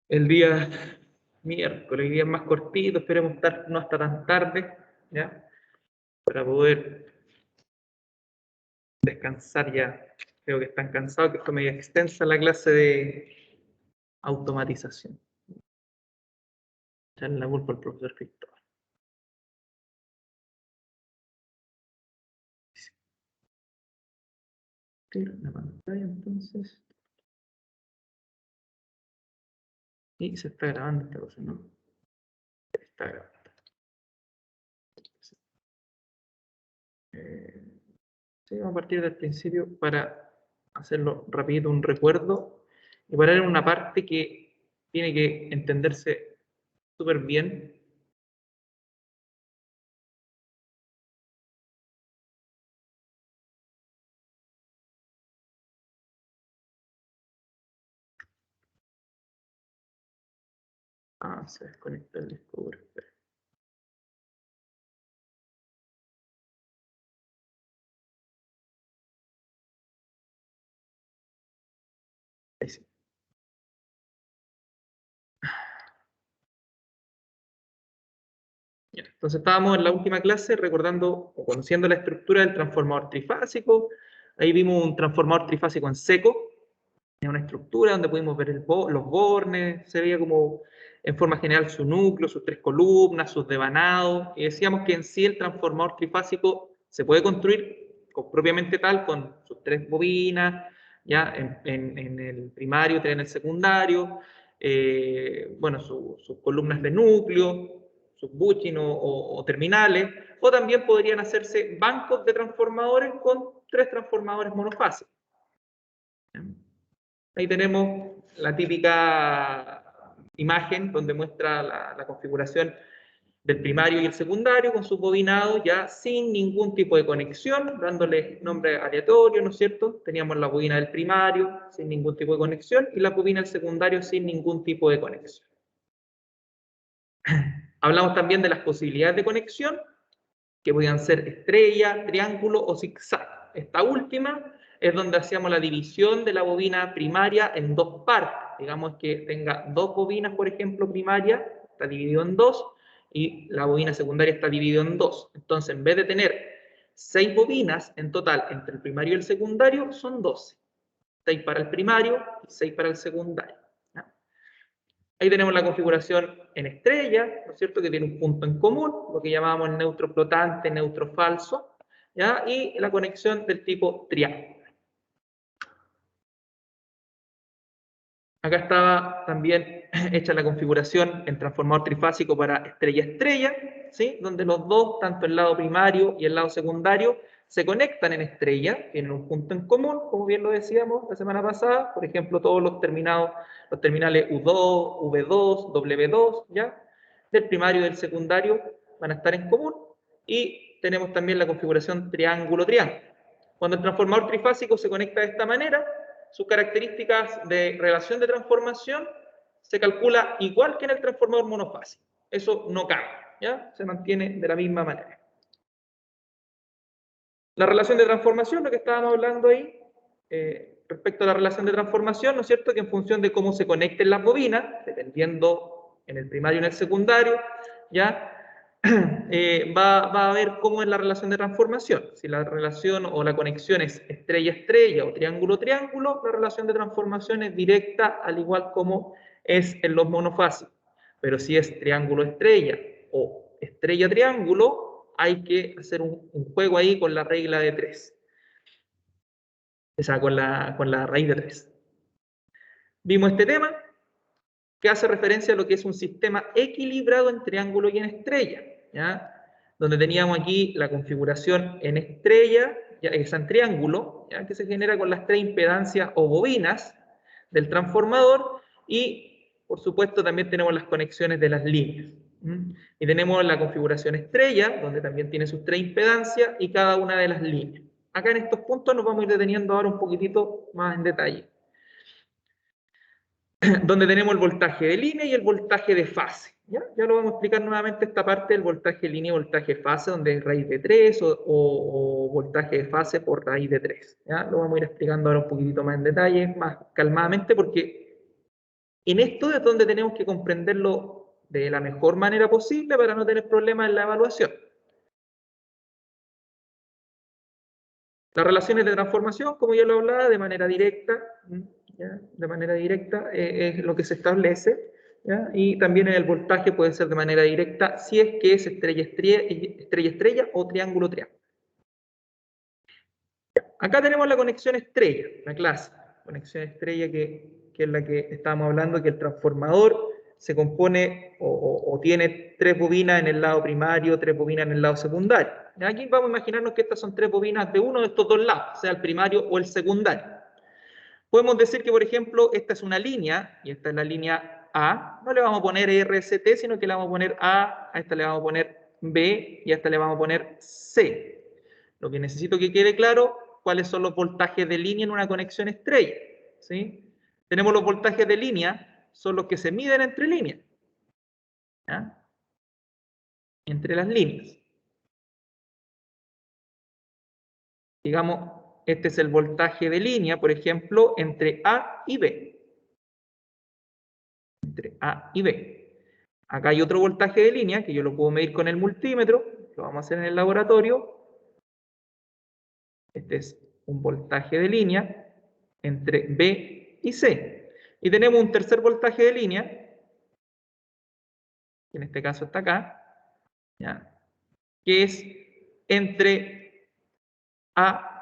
el día miércoles, el día más cortito, esperemos estar no hasta tan tarde, ¿ya? Para poder descansar ya. Creo que están cansados, que fue media extensa la clase de automatización. Echarle la culpa al profesor Cristóbal. La pantalla entonces. Y se está grabando esta cosa, ¿no? Está grabando. Sí, vamos a partir del principio para hacerlo rapidito, un recuerdo, y parar en una parte que tiene que entenderse súper bien. Se desconecta el disco duro. Ahí sí. Bien, entonces estábamos en la última clase recordando o conociendo la estructura del transformador trifásico. Ahí vimos un transformador trifásico en seco. Es una estructura donde pudimos ver los bornes, se veía como en forma general su núcleo, sus tres columnas, sus devanados, y decíamos que en sí el transformador trifásico se puede construir propiamente tal, con sus tres bobinas, ya en el primario, tres en el secundario, bueno, sus columnas de núcleo, sus bushing o terminales, o también podrían hacerse bancos de transformadores con tres transformadores monofásicos. Ahí tenemos la típica imagen donde muestra la configuración del primario y el secundario con sus bobinados ya sin ningún tipo de conexión, dándole nombre aleatorio, ¿no es cierto? Teníamos la bobina del primario sin ningún tipo de conexión y la bobina del secundario sin ningún tipo de conexión. Hablamos también de las posibilidades de conexión, que podían ser estrella, triángulo o zigzag. Esta última es donde hacíamos la división de la bobina primaria en dos partes. Digamos que tenga dos bobinas, por ejemplo, primaria, está dividido en dos, y la bobina secundaria está dividida en dos. Entonces, en vez de tener 6 bobinas en total entre el primario y el secundario, son 12. 6 para el primario y 6 para el secundario. Ahí tenemos la configuración en estrella, ¿no es cierto?, que tiene un punto en común, lo que llamábamos neutro flotante, neutro falso, ¿ya? Y la conexión del tipo triángulo. Acá estaba también hecha la configuración en transformador trifásico para estrella-estrella, ¿sí? Donde los dos, tanto el lado primario y el lado secundario, se conectan en estrella, tienen un punto en común, como bien lo decíamos la semana pasada, por ejemplo, todos los terminales U2, V2, W2, ¿ya? Del primario y del secundario van a estar en común, y tenemos también la configuración triángulo-triángulo. Cuando el transformador trifásico se conecta de esta manera, sus características de relación de transformación se calcula igual que en el transformador monofásico. Eso no cambia, ¿ya? Se mantiene de la misma manera. La relación de transformación, lo que estábamos hablando ahí, respecto a la relación de transformación, ¿no es cierto?, que en función de cómo se conecten las bobinas, dependiendo en el primario y en el secundario, ¿ya? Va a ver cómo es la relación de transformación. Si la relación o la conexión es estrella-estrella o triángulo-triángulo, la relación de transformación es directa, al igual como es en los monofásicos. Pero si es triángulo-estrella o estrella-triángulo, hay que hacer un juego ahí con la regla de 3. O sea, con la raíz de 3. Vimos este tema que hace referencia a lo que es un sistema equilibrado en triángulo y en estrella, ¿ya? Donde teníamos aquí la configuración en estrella, ya es en triángulo, ¿ya? Que se genera con las 3 impedancias o bobinas del transformador, y por supuesto también tenemos las conexiones de las líneas. Y tenemos la configuración estrella, donde también tiene sus 3 impedancias y cada una de las líneas. Acá en estos puntos nos vamos a ir deteniendo ahora un poquitito más en detalle. Donde tenemos el voltaje de línea y el voltaje de fase. ¿Ya? Ya lo vamos a explicar nuevamente esta parte del voltaje de línea y voltaje de fase, donde es raíz de 3 o voltaje de fase por raíz de 3. ¿Ya? Lo vamos a ir explicando ahora un poquitito más en detalle, más calmadamente, porque En esto es donde tenemos que comprenderlo de la mejor manera posible para no tener problemas en la evaluación. Las relaciones de transformación, como ya lo hablaba, de manera directa, ¿ya? De manera directa es lo que se establece, ¿ya? Y también el voltaje puede ser de manera directa si es que es estrella-estrella o triángulo-triángulo. Acá tenemos la conexión estrella, la clase. Conexión estrella que es la que estábamos hablando, que el transformador se compone o tiene 3 bobinas en el lado primario, 3 bobinas en el lado secundario. Aquí vamos a imaginarnos que estas son 3 bobinas de uno de estos dos lados, sea el primario o el secundario. Podemos decir que, por ejemplo, esta es una línea, y esta es la línea A. No le vamos a poner RST, sino que le vamos a poner a esta le vamos a poner B, y a esta le vamos a poner C. Lo que necesito que quede claro, cuáles son los voltajes de línea en una conexión estrella, ¿sí? Tenemos los voltajes de línea, son los que se miden entre líneas, ¿ya? Entre las líneas. Digamos, este es el voltaje de línea, por ejemplo, entre A y B. Entre A y B. Acá hay otro voltaje de línea que yo lo puedo medir con el multímetro, lo vamos a hacer en el laboratorio. Este es un voltaje de línea entre B y C. Y tenemos un tercer voltaje de línea, que en este caso está acá, ¿ya? Que es entre A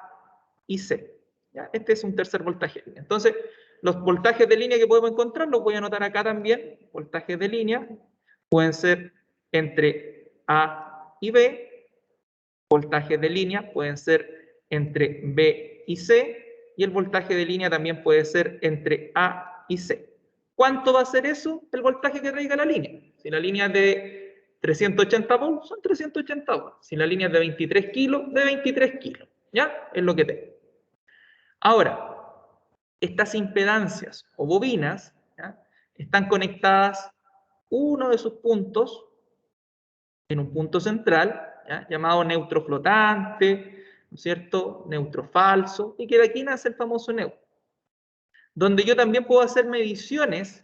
y C. ¿Ya? Este es un tercer voltaje de línea. Entonces, los voltajes de línea que podemos encontrar los voy a anotar acá también. Voltajes de línea pueden ser entre A y B. Voltajes de línea pueden ser entre B y C. Y el voltaje de línea también puede ser entre A y C. ¿Cuánto va a ser eso? El voltaje que traiga la línea. Si la línea es de 380 volts, son 380 volts. Si la línea es de 23 kilos, de 23 kilos. ¿Ya? Es lo que tengo. Ahora, estas impedancias o bobinas, ¿ya? Están conectadas uno de sus puntos en un punto central, ¿ya? Llamado neutro flotante, ¿no es cierto? Neutro falso, y que de aquí nace el famoso neutro. Donde yo también puedo hacer mediciones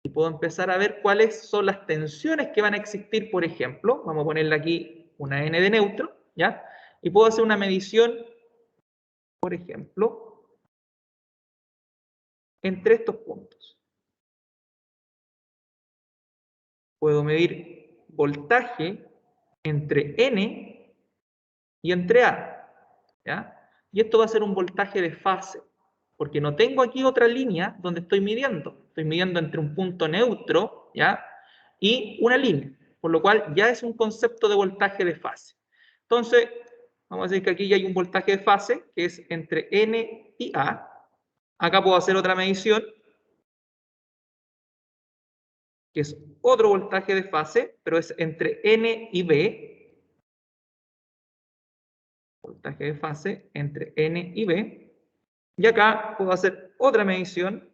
y puedo empezar a ver cuáles son las tensiones que van a existir, por ejemplo, vamos a ponerle aquí una N de neutro, ¿ya? Y puedo hacer una medición, por ejemplo, entre estos puntos. Puedo medir voltaje entre N y entre A, ¿ya? Y esto va a ser un voltaje de fase, porque no tengo aquí otra línea donde estoy midiendo. Estoy midiendo entre un punto neutro, ¿ya? Y una línea, por lo cual ya es un concepto de voltaje de fase. Entonces, vamos a decir que aquí ya hay un voltaje de fase, que es entre N y A. Acá puedo hacer otra medición, que es otro voltaje de fase, pero es entre N y B. Voltaje de fase entre N y B. Y acá puedo hacer otra medición,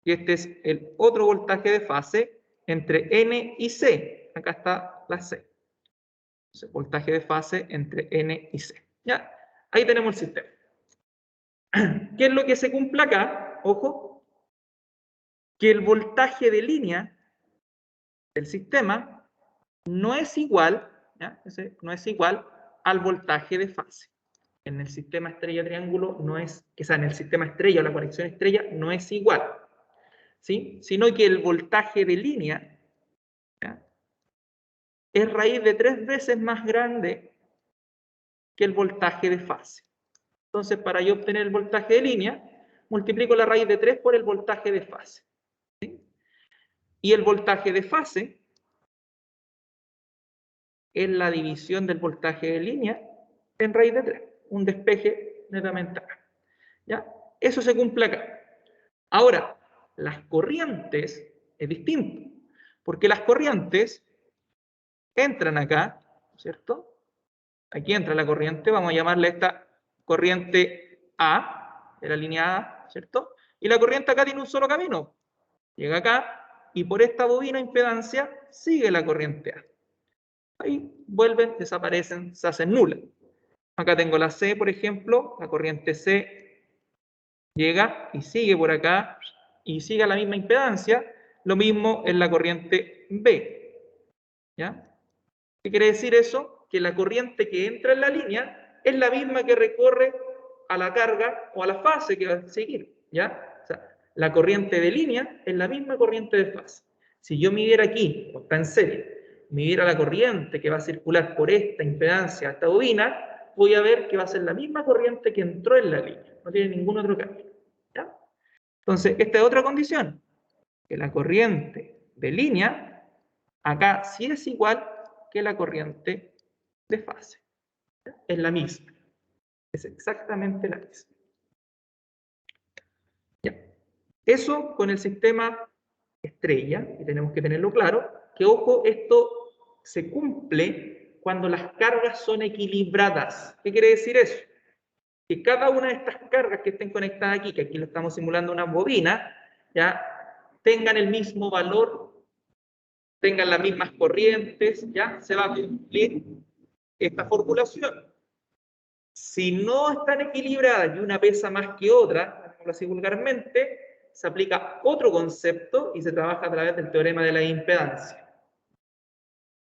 y este es el otro voltaje de fase entre N y C. Acá está la C. Entonces, voltaje de fase entre N y C. ¿Ya? Ahí tenemos el sistema. ¿Qué es lo que se cumple acá? Ojo, que el voltaje de línea del sistema no es igual, ¿ya? No es igual al voltaje de fase. En el sistema estrella-triángulo no es, o sea, en el sistema estrella o la conexión estrella no es igual, ¿sí? Sino que el voltaje de línea, ¿ya? Es raíz de 3 veces más grande que el voltaje de fase. Entonces, para yo obtener el voltaje de línea, multiplico la raíz de 3 por el voltaje de fase, ¿sí? Y el voltaje de fase es la división del voltaje de línea en raíz de 3, un despeje netamente acá, ¿ya? Eso se cumple acá. Ahora, las corrientes es distinto, porque las corrientes entran acá, ¿cierto? Aquí entra la corriente, vamos a llamarle a esta corriente A, de la línea A, ¿cierto? Y la corriente acá tiene un solo camino, llega acá, y por esta bobina impedancia sigue la corriente A. Ahí vuelven, desaparecen, se hacen nulas. Acá tengo la C, por ejemplo, la corriente C llega y sigue por acá y sigue a la misma impedancia. Lo mismo en la corriente B. ¿Ya? ¿Qué quiere decir eso? Que la corriente que entra en la línea es la misma que recorre a la carga o a la fase que va a seguir. ¿Ya? O sea, la corriente de línea es la misma corriente de fase. Si yo midiera aquí, o está en serie, midiera la corriente que va a circular por esta impedancia, esta bobina, voy a ver que va a ser la misma corriente que entró en la línea. No tiene ningún otro cambio. ¿Ya? Entonces, esta es otra condición, que la corriente de línea acá sí es igual que la corriente de fase. ¿Ya? Es la misma. Es exactamente la misma. ¿Ya? Eso con el sistema estrella, y tenemos que tenerlo claro, que ojo, esto se cumple cuando las cargas son equilibradas. ¿Qué quiere decir eso? Que cada una de estas cargas que estén conectadas aquí, que aquí lo estamos simulando una bobina, ya tengan el mismo valor, tengan las mismas corrientes, ya se va a cumplir esta formulación. Si no están equilibradas y una pesa más que otra, llamémoslo así vulgarmente, se aplica otro concepto y se trabaja a través del teorema de la impedancia.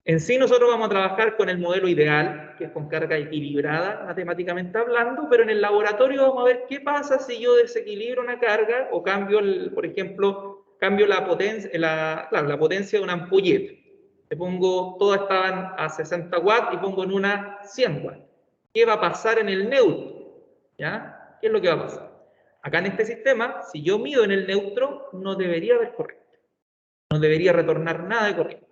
En sí nosotros vamos a trabajar con el modelo ideal, que es con carga equilibrada, matemáticamente hablando, pero en el laboratorio vamos a ver qué pasa si yo desequilibro una carga o cambio, por ejemplo, cambio la potencia, la potencia de una ampolleta. Le pongo, todas estaban a 60 watts y pongo en una 100 watts. ¿Qué va a pasar en el neutro? ¿Ya? ¿Qué es lo que va a pasar? Acá en este sistema, si yo mido en el neutro, no debería haber corriente. No debería retornar nada de corriente.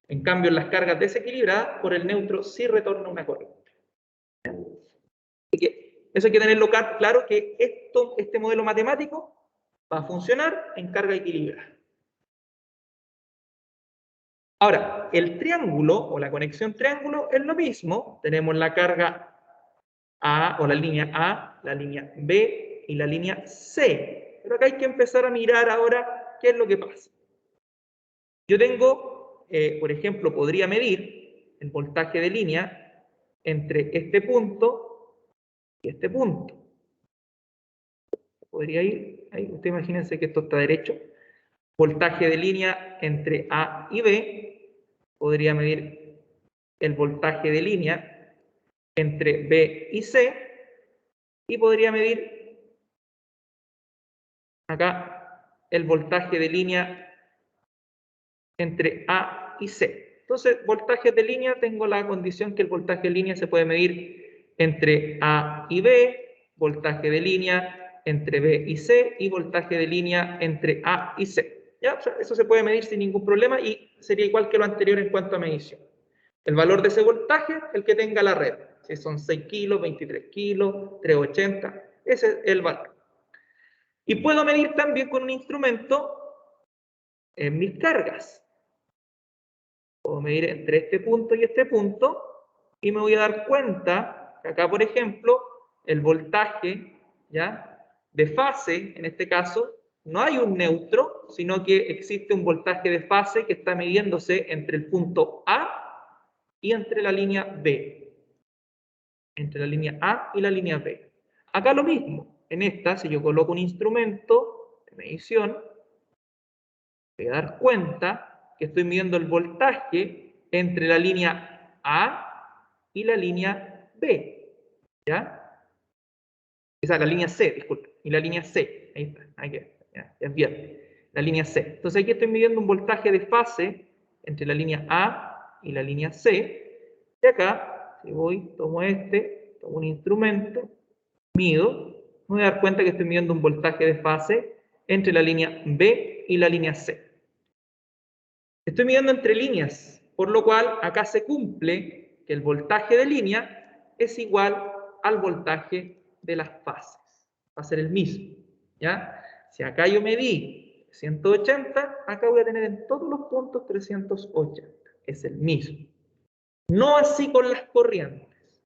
En cambio, en las cargas desequilibradas, por el neutro sí retorna una corriente. Eso hay que tenerlo claro, que este modelo matemático va a funcionar en carga equilibrada. Ahora, el triángulo o la conexión triángulo es lo mismo. Tenemos la carga A o la línea B y la línea C. Pero acá hay que empezar a mirar ahora qué es lo que pasa. Yo tengo, por ejemplo, podría medir el voltaje de línea entre este punto y este punto. Podría ir, ahí, usted imagínense que esto está derecho. Voltaje de línea entre A y B. Podría medir el voltaje de línea entre B y C. Y podría medir acá el voltaje de línea entre A y C. Entonces, voltajes de línea, tengo la condición que el voltaje de línea se puede medir entre A y B, voltaje de línea entre B y C, y voltaje de línea entre A y C. ¿Ya? O sea, eso se puede medir sin ningún problema y sería igual que lo anterior en cuanto a medición. El valor de ese voltaje, el que tenga la red. Si son 6 kilos, 23 kilos, 380, ese es el valor. Y puedo medir también con un instrumento mis cargas. Puedo medir entre este punto y este punto y me voy a dar cuenta que acá, por ejemplo, el voltaje, ¿ya?, de fase, en este caso, no hay un neutro, sino que existe un voltaje de fase que está midiéndose entre el punto A y entre la línea B. Entre la línea A y la línea B. Acá lo mismo. En esta, si yo coloco un instrumento de medición, voy a dar cuenta que estoy midiendo el voltaje entre la línea A y la línea B. ¿Ya? Esa es la línea C, disculpe. Y la línea C. Ahí está. Ahí queda. Ya, es bien. La línea C. Entonces aquí estoy midiendo un voltaje de fase entre la línea A y la línea C. Y acá, si voy, tomo tomo un instrumento, mido, me voy a dar cuenta que estoy midiendo un voltaje de fase entre la línea B y la línea C. Estoy midiendo entre líneas, por lo cual acá se cumple que el voltaje de línea es igual al voltaje de las fases. Va a ser el mismo, ¿ya? Si acá yo medí 180, acá voy a tener en todos los puntos 380. Es el mismo. No así con las corrientes.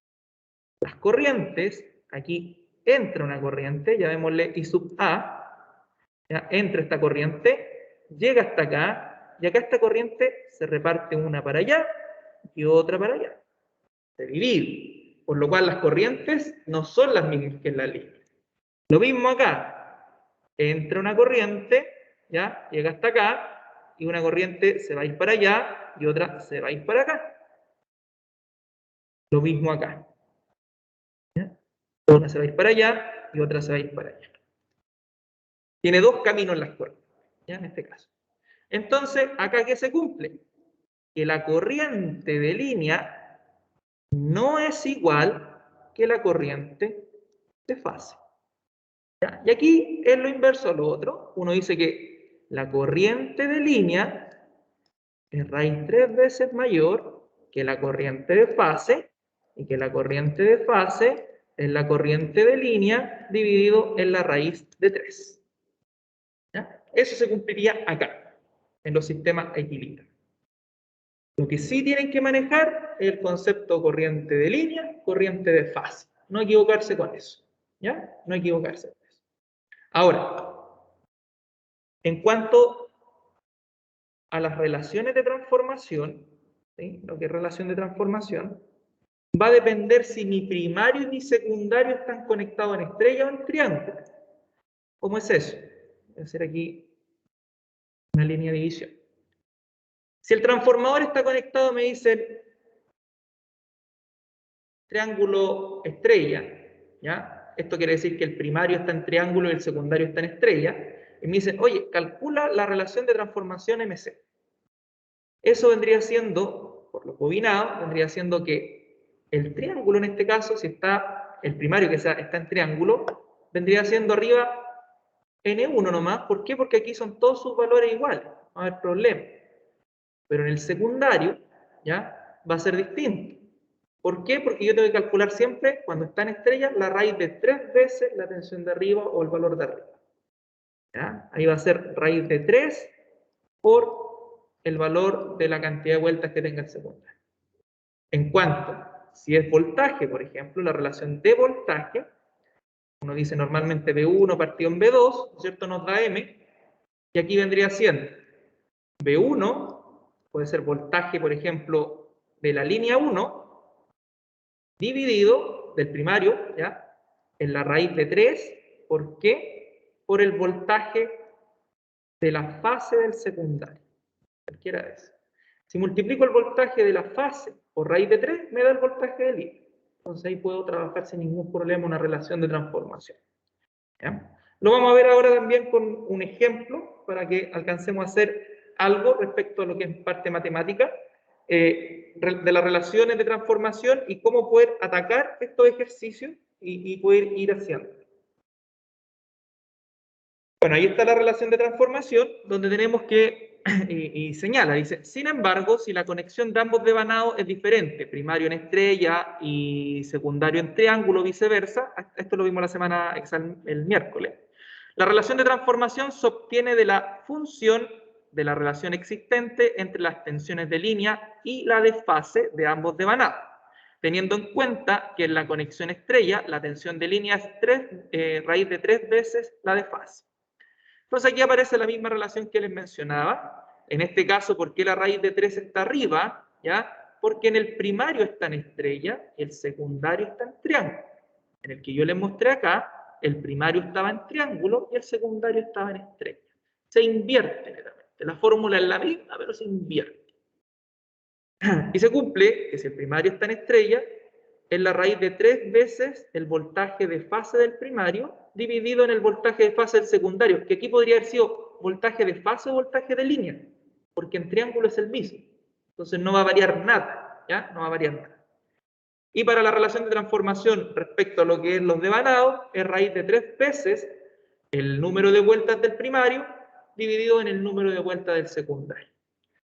Las corrientes, aquí entra una corriente, llamémosle I sub A, ¿ya? Entra esta corriente, llega hasta acá, y acá esta corriente se reparte una para allá y otra para allá. Se divide. Por lo cual las corrientes no son las mismas que en la línea. Lo mismo acá. entra una corriente, ¿ya? Llega hasta acá, y una corriente se va a ir para allá, y otra se va a ir para acá. Lo mismo acá. ¿Ya? Una se va a ir para allá, y otra se va a ir para allá. Tiene dos caminos las corrientes, ¿ya? En este caso. Entonces, ¿acá qué se cumple? Que la corriente de línea no es igual que la corriente de fase. ¿Ya? Y aquí es lo inverso a lo otro. Uno dice que la corriente de línea es raíz 3 veces mayor que la corriente de fase, y que la corriente de fase es la corriente de línea dividido en la raíz de 3. ¿Ya? Eso se cumpliría acá, en los sistemas equilibrados. Lo que sí tienen que manejar es el concepto corriente de línea, corriente de fase. No equivocarse con eso. ¿Ya? No equivocarse con eso. Ahora, en cuanto a las relaciones de transformación, ¿sí? Lo que es relación de transformación, va a depender si mi primario y mi secundario están conectados en estrella o en triángulo. ¿Cómo es eso? Voy a hacer aquí una línea de división. Si el transformador está conectado, me dicen triángulo estrella, ¿ya? Esto quiere decir que el primario está en triángulo y el secundario está en estrella. Y me dicen, oye, calcula la relación de transformación MC. Eso vendría siendo, por los bobinados, vendría siendo que el triángulo en este caso, si está el primario que está en triángulo, vendría siendo arriba N1 nomás. ¿Por qué? Porque aquí son todos sus valores iguales, no va a haber problema. Pero en el secundario, ¿ya? Va a ser distinto. ¿Por qué? Porque yo tengo que calcular siempre, cuando está en estrella, la raíz de 3 veces la tensión de arriba o el valor de arriba. ¿Ya? Ahí va a ser raíz de 3 por el valor de la cantidad de vueltas que tenga el secundario. En cuanto, si es voltaje, por ejemplo, la relación de voltaje, uno dice normalmente V1 partido en V2, ¿cierto? Nos da M, y aquí vendría siendo V1, puede ser voltaje, por ejemplo, de la línea 1, dividido del primario, ¿ya? En la raíz de 3, ¿por qué? Por el voltaje de la fase del secundario. Cualquiera de eso. Si multiplico el voltaje de la fase por raíz de 3, me da el voltaje de línea. Entonces ahí puedo trabajar sin ningún problema una relación de transformación. ¿Ya? Lo vamos a ver ahora también con un ejemplo para que alcancemos a hacer algo respecto a lo que es parte matemática de las relaciones de transformación y cómo poder atacar estos ejercicios y poder ir haciendo. Bueno, ahí está la relación de transformación, donde tenemos que, y señala, dice, sin embargo, si la conexión de ambos devanados es diferente, primario en estrella y secundario en triángulo, viceversa, esto lo vimos la semana, el miércoles, la relación de transformación se obtiene de la función de la relación existente entre las tensiones de línea y la de fase de ambos devanados, teniendo en cuenta que en la conexión estrella la tensión de línea es raíz de 3 veces la de fase. Entonces aquí aparece la misma relación que les mencionaba. En este caso, ¿por qué la raíz de 3 está arriba? ¿Ya? Porque en el primario está en estrella, el secundario está en triángulo. En el que yo les mostré acá, el primario estaba en triángulo y el secundario estaba en estrella. Se invierte netamente. La fórmula es la misma, pero se invierte. Y se cumple que si el primario está en estrella, es la raíz de 3 veces el voltaje de fase del primario dividido en el voltaje de fase del secundario, que aquí podría haber sido voltaje de fase o voltaje de línea, porque en triángulo es el mismo. Entonces no va a variar nada, ¿ya? No va a variar nada. Y para la relación de transformación respecto a lo que es los devanados, es raíz de 3 veces el número de vueltas del primario dividido en el número de vueltas del secundario.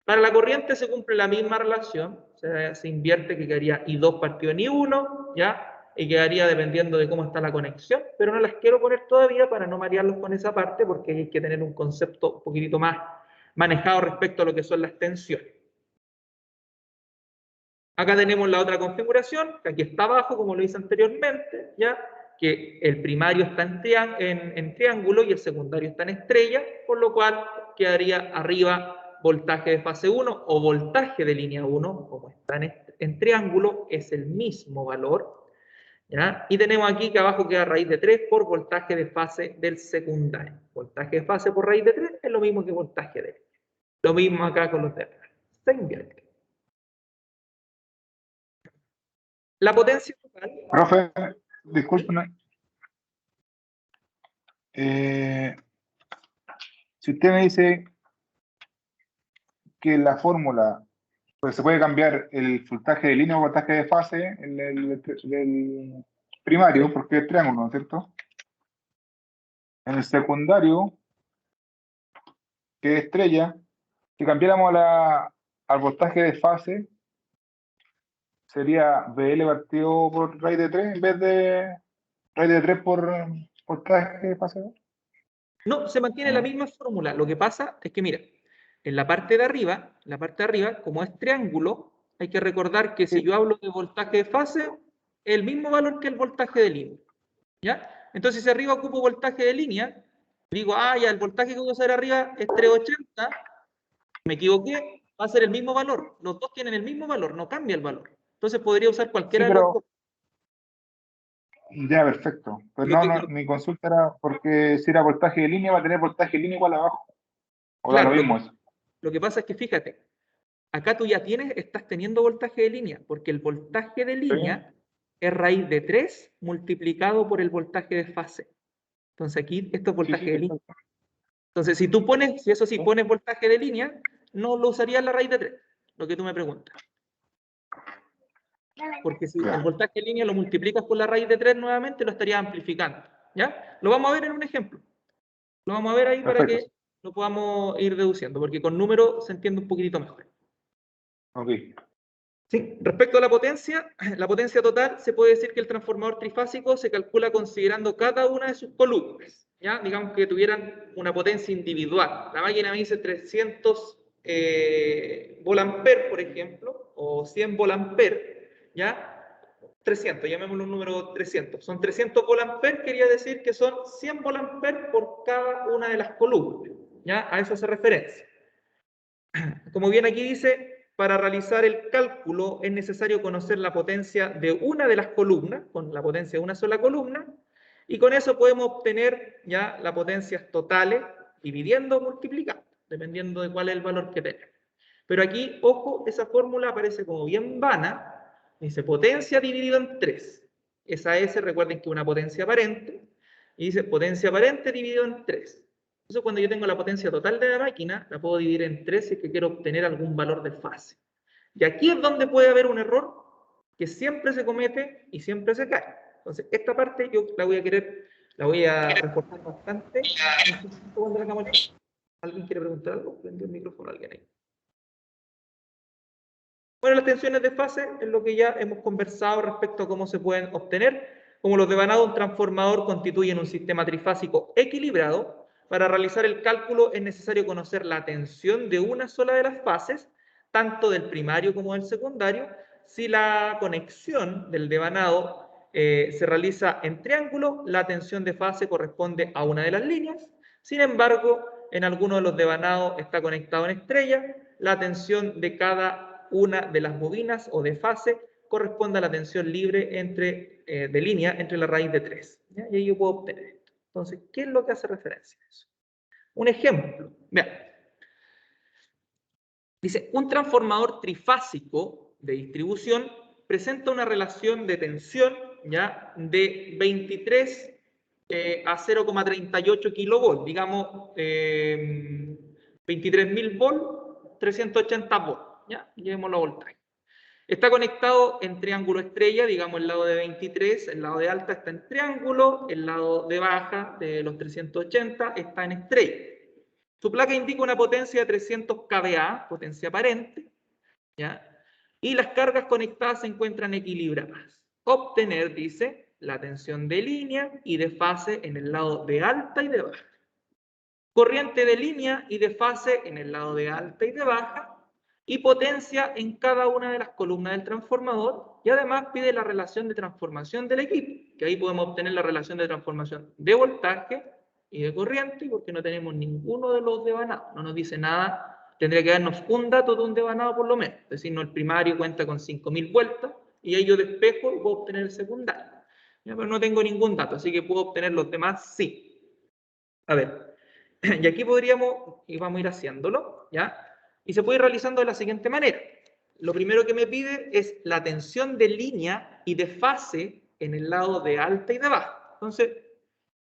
Para la corriente se cumple la misma relación, o sea, se invierte que quedaría I2 partido en I1, ¿ya? Y quedaría dependiendo de cómo está la conexión, pero no las quiero poner todavía para no marearlos con esa parte, porque hay que tener un concepto un poquitito más manejado respecto a lo que son las tensiones. Acá tenemos la otra configuración, que aquí está abajo, como lo hice anteriormente, ¿ya? Que el primario está en triángulo y el secundario está en estrella, por lo cual quedaría arriba voltaje de fase 1 o voltaje de línea 1, como está en triángulo, es el mismo valor. ¿Ya? Y tenemos aquí que abajo queda raíz de 3 por voltaje de fase del secundario. Voltaje de fase por raíz de 3 es lo mismo que voltaje de línea. Lo mismo acá con los terminales. Se invierte. La potencia total. Profe, discúlpeme. Si usted me dice que la fórmula, pues se puede cambiar el voltaje de línea o voltaje de fase del primario, porque es triángulo, ¿no es cierto? En el secundario, que es estrella, si cambiáramos al voltaje de fase, sería BL partido por raíz de 3 en vez de raíz de 3 por voltaje de fase. No, se mantiene la misma fórmula. Lo que pasa es que, mira, en la parte de arriba, como es triángulo, hay que recordar que si yo hablo de voltaje de fase, es el mismo valor que el voltaje de línea. ¿Ya? Entonces, si arriba ocupo voltaje de línea, digo, ya, el voltaje que voy a usar arriba es 380, me equivoqué, va a ser el mismo valor. Los dos tienen el mismo valor, no cambia el valor. Entonces, podría usar cualquiera de los dos. Ya, perfecto. Pues mi consulta era porque si era voltaje de línea, va a tener voltaje de línea igual abajo. O claro, da lo mismo eso. Lo que pasa es que fíjate, acá tú ya estás teniendo voltaje de línea, porque el voltaje de línea es raíz de 3 multiplicado por el voltaje de fase. Entonces aquí esto es voltaje de línea. Entonces si tú pones, pones voltaje de línea, no lo usarías la raíz de 3, lo que tú me preguntas. Porque si el voltaje de línea lo multiplicas por la raíz de 3 nuevamente, lo estarías amplificando. ¿Ya? Lo vamos a ver en un ejemplo. Lo vamos a ver ahí para que lo podamos ir deduciendo, porque con números se entiende un poquitito mejor. Ok. Sí, respecto a la potencia total, se puede decir que el transformador trifásico se calcula considerando cada una de sus columnas. ¿Ya? Digamos que tuvieran una potencia individual. La máquina me dice 300 VA, por ejemplo, o 100 VA, ¿ya? 300, llamémoslo un número 300. Son 300 VA, quería decir que son 100 VA por cada una de las columnas. ¿Ya? A eso hace referencia. Como bien aquí dice, para realizar el cálculo es necesario conocer la potencia de una de las columnas, con la potencia de una sola columna, y con eso podemos obtener ya las potencias totales, dividiendo o multiplicando, dependiendo de cuál es el valor que tenemos. Pero aquí, ojo, esa fórmula aparece como bien vana, dice potencia dividido en 3. Esa S, recuerden que es una potencia aparente, y dice potencia aparente dividido en 3. Entonces, cuando yo tengo la potencia total de la máquina, la puedo dividir en 3 si es que quiero obtener algún valor de fase. Y aquí es donde puede haber un error que siempre se comete y siempre se cae. Entonces, esta parte yo la voy a reforzar bastante. ¿Alguien quiere preguntar algo? Prende el micrófono a alguien ahí. Bueno, las tensiones de fase es lo que ya hemos conversado respecto a cómo se pueden obtener. Como los devanados, un transformador constituyen un sistema trifásico equilibrado. Para realizar el cálculo es necesario conocer la tensión de una sola de las fases, tanto del primario como del secundario. Si la conexión del devanado se realiza en triángulo, la tensión de fase corresponde a una de las líneas. Sin embargo, en algunos de los devanados está conectado en estrella, la tensión de cada una de las bobinas o de fase corresponde a la tensión libre de línea entre la raíz de 3. ¿Ya? Y ahí yo puedo obtener esto. Entonces, ¿qué es lo que hace referencia a eso? Un ejemplo. Vean. Dice, un transformador trifásico de distribución presenta una relación de tensión, ¿ya?, de 23 a 0,38 kilovolt, digamos 23.000 volt, 380 volt, ¿ya? Llevémoslo a voltaje. Está conectado en triángulo estrella, digamos el lado de 23, el lado de alta está en triángulo, el lado de baja de los 380 está en estrella. Su placa indica una potencia de 300 kVA, potencia aparente, ¿ya? Y las cargas conectadas se encuentran equilibradas. Obtener, dice, la tensión de línea y de fase en el lado de alta y de baja. Corriente de línea y de fase en el lado de alta y de baja. Y potencia en cada una de las columnas del transformador. Y además pide la relación de transformación del equipo, que ahí podemos obtener la relación de transformación de voltaje y de corriente, porque no tenemos ninguno de los devanados. No nos dice nada. Tendría que darnos un dato de un devanado por lo menos. Es decir, no, el primario cuenta con 5.000 vueltas y ahí yo despejo y puedo obtener el secundario. ¿ya? Pero no tengo ningún dato, así que puedo obtener los demás, sí. A ver, y aquí podríamos, y vamos a ir haciéndolo, ¿ya? Y se puede ir realizando de la siguiente manera. Lo primero que me pide es la tensión de línea y de fase en el lado de alta y de baja. Entonces,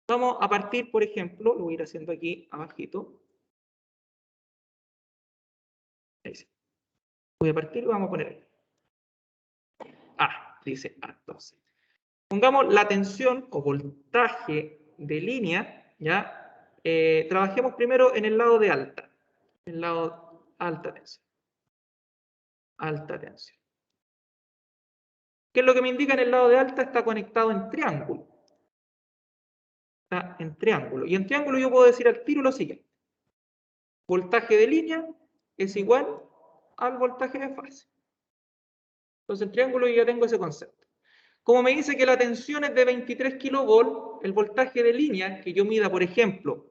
vamos a partir, por ejemplo, lo voy a ir haciendo aquí abajito. Ahí sí. Voy a partir y vamos a poner A, dice A, entonces. Pongamos la tensión o voltaje de línea, ¿ya? Trabajemos primero en el lado de alta. El lado alta tensión. Alta tensión. ¿Qué es lo que me indica en el lado de alta? Está conectado en triángulo. Está en triángulo. Y en triángulo yo puedo decir al tiro lo siguiente. Voltaje de línea es igual al voltaje de fase. Entonces en triángulo yo ya tengo ese concepto. Como me dice que la tensión es de 23 kV, el voltaje de línea, que yo mida, por ejemplo,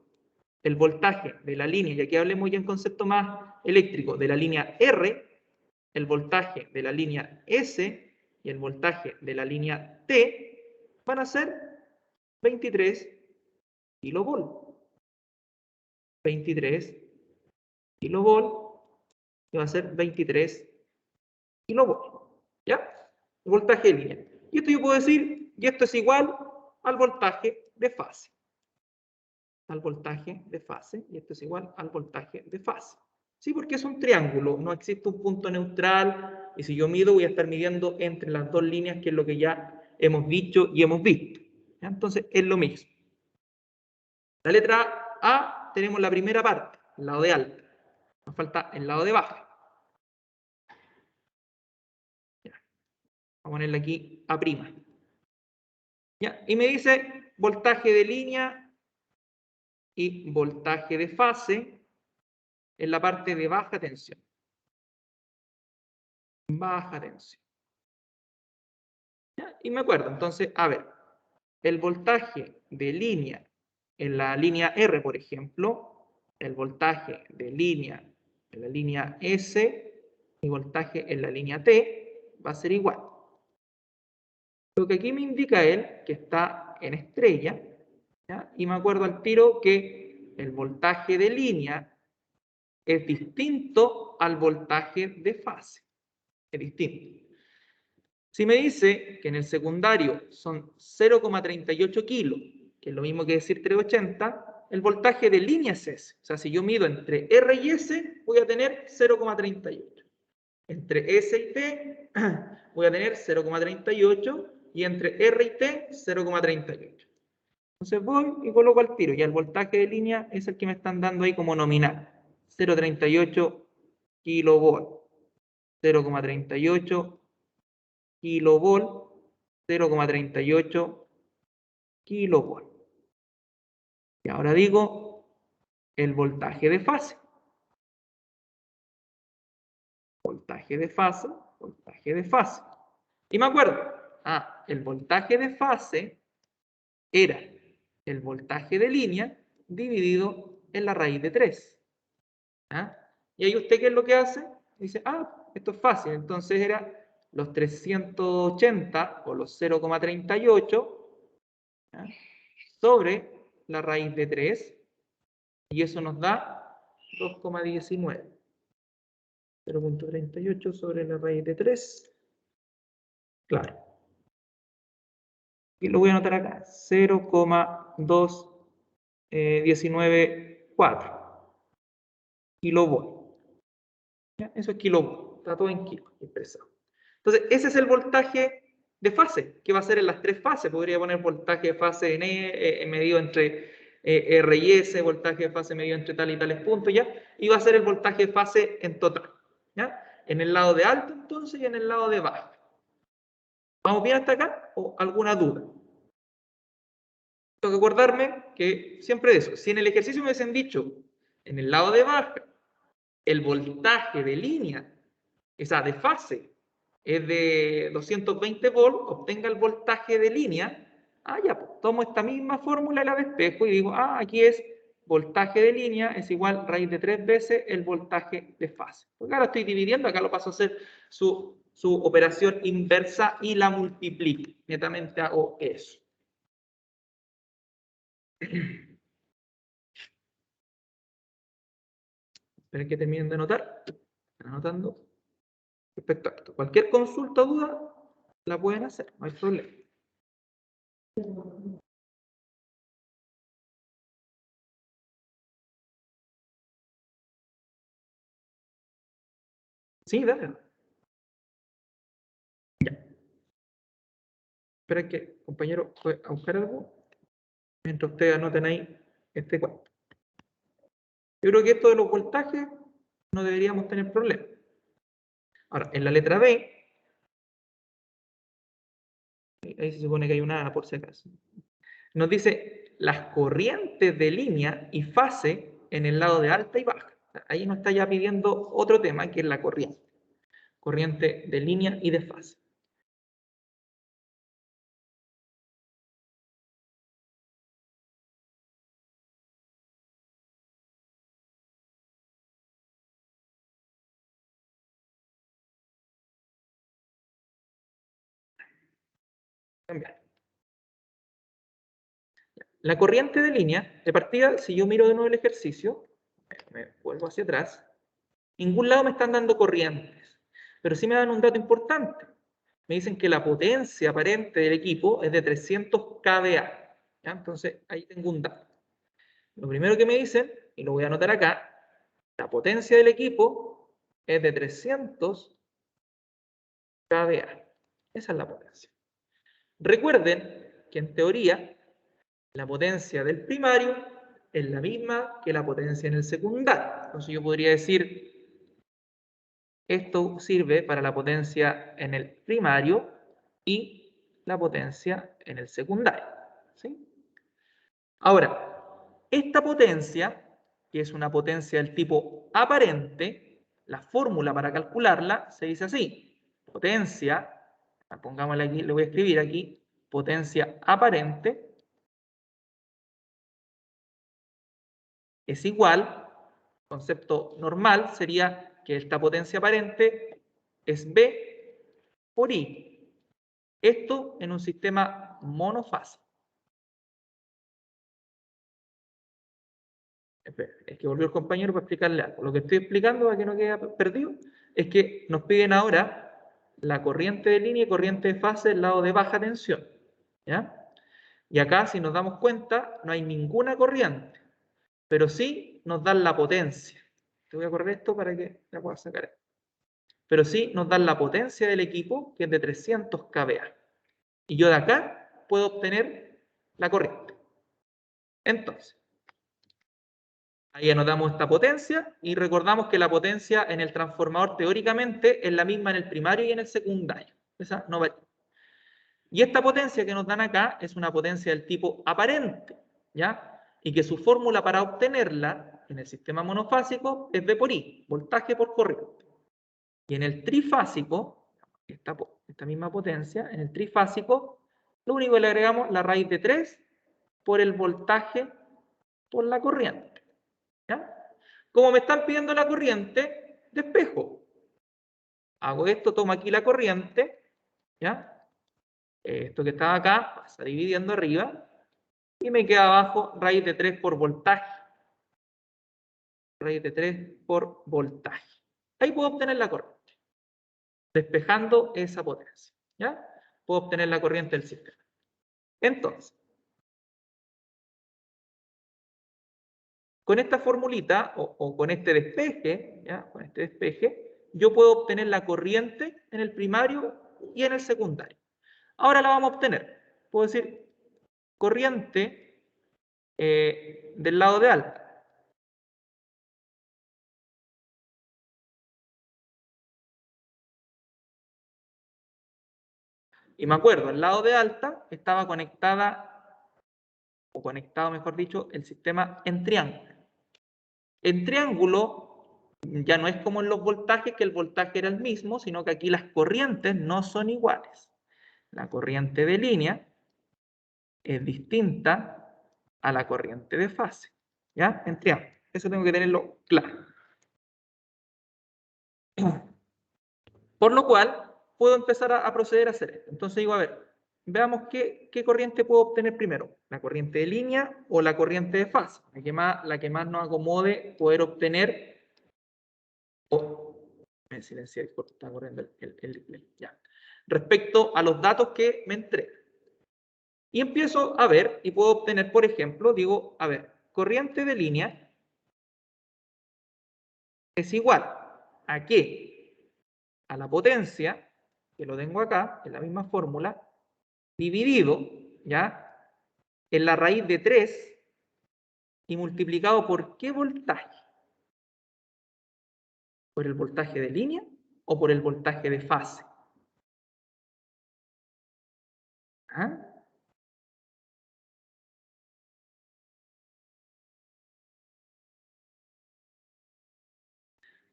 el voltaje de la línea, y aquí hablemos ya en concepto más eléctrico, de la línea R, el voltaje de la línea S y el voltaje de la línea T, van a ser 23 kV. 23 kV y va a ser 23 kV. ¿Ya? El voltaje de línea. Y esto yo puedo decir, y esto es igual al voltaje de fase. Al voltaje de fase, y esto es igual al voltaje de fase. ¿Sí? Porque es un triángulo, no existe un punto neutral, y si yo mido voy a estar midiendo entre las dos líneas, que es lo que ya hemos dicho y hemos visto. ¿Ya? Entonces es lo mismo. La letra A tenemos la primera parte, el lado de alta. Nos falta el lado de baja. Ya. Vamos a ponerle aquí A'. ¿Ya? Y me dice voltaje de línea y voltaje de fase en la parte de baja tensión. Baja tensión. ¿Ya? Y me acuerdo, entonces, a ver, el voltaje de línea en la línea R, por ejemplo, el voltaje de línea en la línea S y voltaje en la línea T va a ser igual. Lo que aquí me indica él, que está en estrella, ¿ya? Y me acuerdo al tiro que el voltaje de línea es distinto al voltaje de fase. Es distinto. Si me dice que en el secundario son 0,38 kilos, que es lo mismo que decir 380, el voltaje de línea es ese. O sea, si yo mido entre R y S, voy a tener 0,38. Entre S y T, voy a tener 0,38. Y entre R y T, 0,38. Entonces voy y coloco al tiro. Y el voltaje de línea es el que me están dando ahí como nominal. 0,38 kilovolt. 0,38 kilovolt. 0,38 kilovolt. Y ahora digo el voltaje de fase. Voltaje de fase, voltaje de fase. Y me acuerdo, el voltaje de fase era el voltaje de línea dividido en la raíz de 3. Y ahí usted, ¿qué es lo que hace? Dice, esto es fácil. Entonces era los 380 o los 0,38 sobre la raíz de 3. Y eso nos da 2,19. 0,38 sobre la raíz de 3. Claro. Y lo voy a anotar acá. 0,2194 kilovolt. ¿Ya? Eso es kilovolt. Está todo en kilos expresado. Entonces, ese es el voltaje de fase, que va a ser en las tres fases. Podría poner voltaje de fase medido entre R y S, voltaje de fase medido entre tal y tales puntos, ¿ya? Y va a ser el voltaje de fase en total, ¿ya? En el lado de alto, entonces, y en el lado de bajo. ¿Vamos bien hasta acá? ¿O alguna duda? Tengo que acordarme que siempre de eso. Si en el ejercicio me hubiesen dicho, en el lado de baja, el voltaje de línea, esa de fase, es de 220 volts, obtenga el voltaje de línea, ya, pues, tomo esta misma fórmula y la despejo y digo, aquí es voltaje de línea es igual raíz de 3 veces el voltaje de fase. Porque ahora estoy dividiendo, acá lo paso a hacer su operación inversa y la multiplico. Netamente hago eso. Esperen que terminen de anotar. Están anotando. Respecto a esto. Cualquier consulta o duda la pueden hacer, no hay problema. Sí, dale. Ya. Esperen que, compañero, fue a buscar algo mientras ustedes anoten ahí este cuadro. Yo creo que esto de los voltajes no deberíamos tener problema. Ahora, en la letra B, ahí se supone que hay una A por si acaso, nos dice las corrientes de línea y fase en el lado de alta y baja. Ahí nos está ya pidiendo otro tema, que es la corriente. Corriente de línea y de fase. Cambiar. La corriente de línea, de partida, si yo miro de nuevo el ejercicio, me vuelvo hacia atrás, en ningún lado me están dando corrientes, pero sí me dan un dato importante. Me dicen que la potencia aparente del equipo es de 300 kVA. ¿Ya? Entonces, ahí tengo un dato. Lo primero que me dicen, y lo voy a anotar acá, la potencia del equipo es de 300 kVA. Esa es la potencia. Recuerden que en teoría la potencia del primario es la misma que la potencia en el secundario. Entonces yo podría decir, esto sirve para la potencia en el primario y la potencia en el secundario. ¿Sí? Ahora, esta potencia, que es una potencia del tipo aparente, la fórmula para calcularla se dice así. Potencia, pongámosla aquí, le voy a escribir aquí, potencia aparente es igual, concepto normal sería que esta potencia aparente es B por I. Esto en un sistema monofásico. Es que volvió el compañero para explicarle algo. Lo que estoy explicando para que no quede perdido es que nos piden ahora la corriente de línea y corriente de fase del lado de baja tensión. ¿Ya? Y acá, si nos damos cuenta, no hay ninguna corriente, pero sí nos dan la potencia. Te voy a correr esto para que la puedas sacar. Pero sí nos dan la potencia del equipo, que es de 300 kVA. Y yo de acá puedo obtener la corriente. Entonces, ahí anotamos esta potencia y recordamos que la potencia en el transformador teóricamente es la misma en el primario y en el secundario. Esa no varía. Y esta potencia que nos dan acá es una potencia del tipo aparente, ¿ya? Y que su fórmula para obtenerla en el sistema monofásico es V por I, voltaje por corriente. Y en el trifásico, esta misma potencia, en el trifásico, lo único que le agregamos la raíz de 3 por el voltaje por la corriente. ¿Ya? Como me están pidiendo la corriente, despejo. Hago esto, tomo aquí la corriente, ¿ya? Esto que estaba acá pasa dividiendo arriba y me queda abajo raíz de 3 por voltaje. Raíz de 3 por voltaje. Ahí puedo obtener la corriente, despejando esa potencia. ¿Ya? Puedo obtener la corriente del sistema. Entonces, con esta formulita o con este despeje, ¿ya? Con este despeje, yo puedo obtener la corriente en el primario y en el secundario. Ahora la vamos a obtener. Puedo decir corriente del lado de alta. Y me acuerdo, el lado de alta estaba conectada, o conectado mejor dicho, el sistema en triángulo. En triángulo ya no es como en los voltajes, que el voltaje era el mismo, sino que aquí las corrientes no son iguales. La corriente de línea es distinta a la corriente de fase. ¿Ya? En triángulo. Eso tengo que tenerlo claro. Por lo cual, puedo empezar a proceder a hacer esto. Entonces digo, a ver, veamos qué corriente puedo obtener primero, la corriente de línea o la corriente de fase, la que más nos acomode poder obtener. Me silencié, está corriendo el display. Ya. Respecto a los datos que me entrega. Y empiezo a ver y puedo obtener, por ejemplo, digo, a ver, corriente de línea es igual a qué? A la potencia, que lo tengo acá, en la misma fórmula, dividido, ¿ya? En la raíz de 3 y multiplicado por ¿qué voltaje? ¿Por el voltaje de línea o por el voltaje de fase? ¿Ah?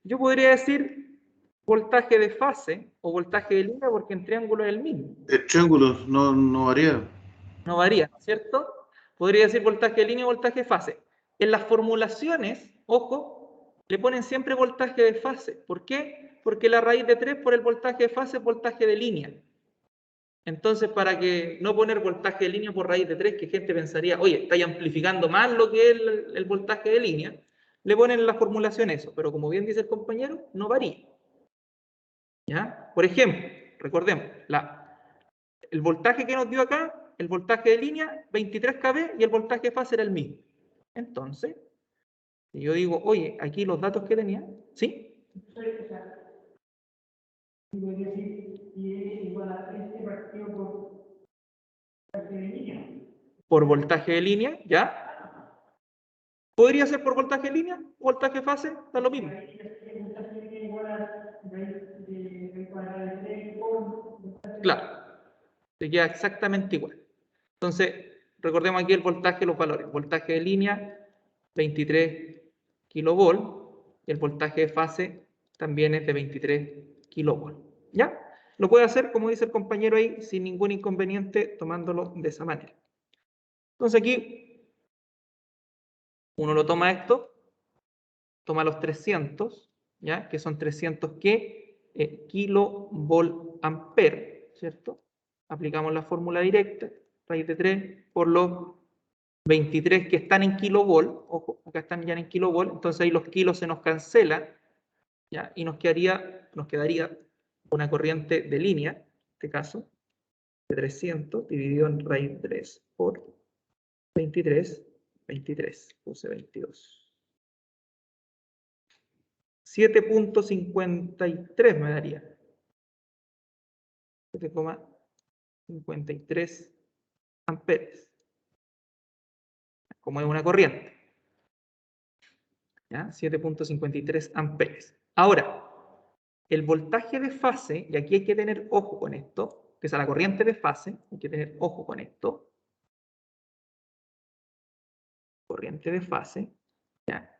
Yo podría decir voltaje de fase o voltaje de línea porque en triángulo es el mismo. El triángulo no varía. No varía, ¿cierto? Podría decir voltaje de línea o voltaje de fase. En las formulaciones, ojo, le ponen siempre voltaje de fase. ¿Por qué? Porque la raíz de 3 por el voltaje de fase es voltaje de línea. Entonces, para que no poner voltaje de línea por raíz de 3, que gente pensaría, oye, estáis amplificando más lo que es el voltaje de línea, le ponen en la formulación eso. Pero como bien dice el compañero, no varía. ¿Ya? Por ejemplo, recordemos, el voltaje que nos dio acá, el voltaje de línea, 23 kV, y el voltaje de fase era el mismo. Entonces, si yo digo, oye, aquí los datos que tenía, ¿sí? Por voltaje de línea, ¿ya? ¿Podría ser por voltaje de línea? ¿Voltaje de fase? Da lo mismo. Claro, se queda exactamente igual. Entonces, recordemos aquí el voltaje, los valores. Voltaje de línea, 23 kilovolt, y el voltaje de fase también es de 23 kilovolt. ¿Ya? Lo puede hacer, como dice el compañero ahí, sin ningún inconveniente, tomándolo de esa manera. Entonces aquí, uno lo toma esto, toma los 300, ¿ya? Que son 300 ¿qué? Kilovolt ampere, ¿cierto? Aplicamos la fórmula directa, raíz de 3 por los 23 que están en kilovolt, ojo, acá están ya en kilovolt, entonces ahí los kilos se nos cancelan, ¿ya? Y nos quedaría una corriente de línea, en este caso, de 300 dividido en raíz 3 por 23, 23, puse 22. 7.53 me daría. 7,53 amperes. Como es una corriente. 7.53 amperes. Ahora, el voltaje de fase, y aquí hay que tener ojo con esto, que es a la corriente de fase, hay que tener ojo con esto. Corriente de fase. ¿Ya?